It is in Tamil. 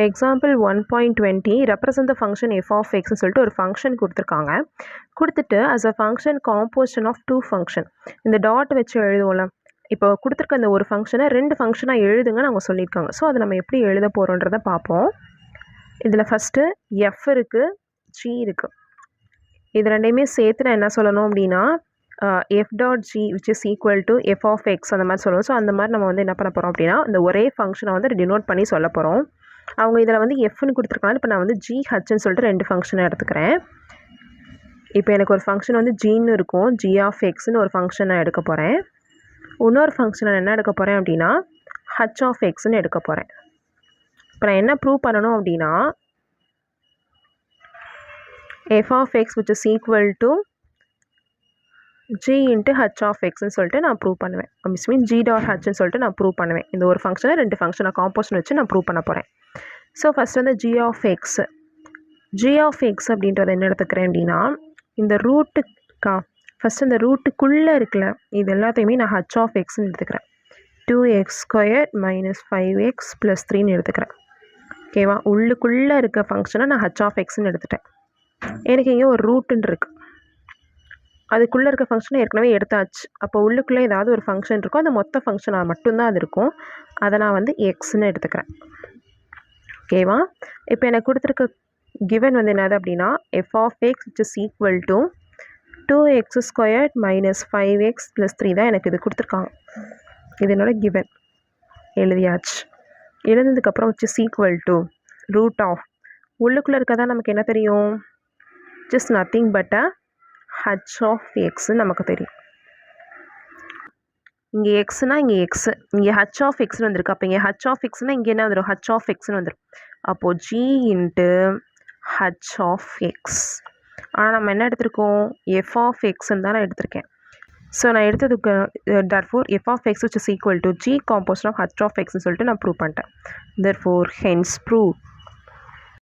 Example 1.20 represent the function F of எக்ஸ்னு சொல்லிட்டு ஒரு ஃபங்க்ஷன் கொடுத்துருக்காங்க. கொடுத்துட்டு as a function composition of two function இந்த டாட் வச்சு எழுதுவோம்ல. இப்போ கொடுத்துருக்க இந்த ஒரு ஃபங்க்ஷனை 2 ஃபங்க்ஷனாக எழுதுங்கன்னு அவங்க சொல்லியிருக்காங்க. ஸோ அதை நம்ம எப்படி எழுத போகிறோன்றதை பார்ப்போம். இதில் ஃபஸ்ட்டு எஃப் இருக்குது, ஜி இருக்குது. இது ரெண்டையுமே சேர்த்து நான் என்ன சொல்லணும் அப்படின்னா F dot G which is equal to F of X அந்த மாதிரி சொல்லணும். ஸோ அந்த மாதிரி நம்ம வந்து என்ன பண்ண போகிறோம் அப்படின்னா இந்த ஒரே ஃபங்க்ஷனை வந்து டினோட் பண்ணி சொல்ல போகிறோம். அவங்க இதில் வந்து எஃப்னு கொடுத்துருக்காங்க. இப்போ நான் வந்து ஜிஹெச்ன்னு சொல்லிட்டு 2 ஃபங்க்ஷனை எடுத்துக்கிறேன். இப்போ எனக்கு ஒரு ஃபங்க்ஷன் வந்து ஜின்னு இருக்கும், ஜி ஆஃப் எக்ஸ்னு ஒரு ஃபங்க்ஷன் நான் எடுக்க போகிறேன். இன்னொரு ஃபங்க்ஷனை என்ன எடுக்க போகிறேன் அப்படின்னா ஹச் ஆஃப் எக்ஸ்ன்னு எடுக்க போகிறேன். இப்போ நான் என்ன ப்ரூவ் பண்ணணும் அப்படின்னா F of X which is equal to G into H of எக்ஸ்ன்னு சொல்லிட்டு நான் ப்ரூவ் பண்ணுவேன். மீன் ஜி டாட் ஹச்ன்னு சொல்லிட்டு நான் ப்ரூவ் பண்ணுவேன். இந்த ஒரு ஃபங்க்ஷனை 2 ஃபங்க்ஷனை காம்போசிஷன் வச்சு நான் ப்ரூவ் பண்ண போகிறேன். ஸோ ஃபஸ்ட் வந்து ஜி ஆஃப் எக்ஸ் அப்படின்றத என்ன எடுத்துக்கிறேன் அப்படின்னா இந்த ரூட்டுக்கா ஃபஸ்ட் இந்த ரூட்டுக்குள்ளே இருக்குல்ல இது எல்லாத்தையுமே நான் ஹச் ஆஃப் எக்ஸ்ன்னு எடுத்துக்கிறேன். 2x² - 5x + 3ன்னு எடுத்துக்கிறேன். ஓகேவா? உள்ளுக்குள்ளே இருக்க ஃபங்க்ஷனை நான் ஹச் ஆஃப் எக்ஸ்ன்னு எடுத்துட்டேன். எனக்கு இங்கே ஒரு ரூட்டுன்னு இருக்குது. அதுக்குள்ளே இருக்க ஃபங்க்ஷனை ஏற்கனவே எடுத்தாச்சு. அப்போ உள்ளுக்குள்ளே ஏதாவது ஒரு ஃபங்க்ஷன் இருக்கும், அந்த மொத்த ஃபங்க்ஷனாக மட்டும்தான் அது இருக்கும். அதை நான் வந்து எக்ஸ்ன்னு எடுத்துக்கிறேன். ஓகேவா? இப்போ எனக்கு கொடுத்துருக்க கிவன் வந்து என்னது அப்படின்னா F of X which is equal to 2x² - 5x + 3 தான் எனக்கு இது கொடுத்துருக்காங்க. இது என்னோட கிவன். எழுதியாச்சு. எழுந்ததுக்கப்புறம் which is equal to root of உள்ளுக்குள்ளே இருக்கதான் நமக்கு என்ன தெரியும், just nothing but a H of எக்ஸ்ன்னு நமக்கு தெரியும். இங்கே எக்ஸ்னா இங்கே எக்ஸு, இங்கே ஹச் ஆஃப் எக்ஸ்னு வந்திருக்கு. அப்போ இங்கே ஹச் ஆஃப் எக்ஸ்னால் இங்கே என்ன வந்துடும், ஹச் ஆஃப் எக்ஸ்னு வந்துடும். அப்போது G into H of X. ஆனால் நம்ம என்ன எடுத்திருக்கோம், எஃப் ஆஃப் எக்ஸ்ன்னு தான் நான் எடுத்திருக்கேன். ஸோ நான் எடுத்ததுக்கு therefore F of X which is equal to G composition of H of எக்ஸ்ன்னு சொல்லிட்டு நான் ப்ரூவ் பண்ணிட்டேன். Therefore hence prove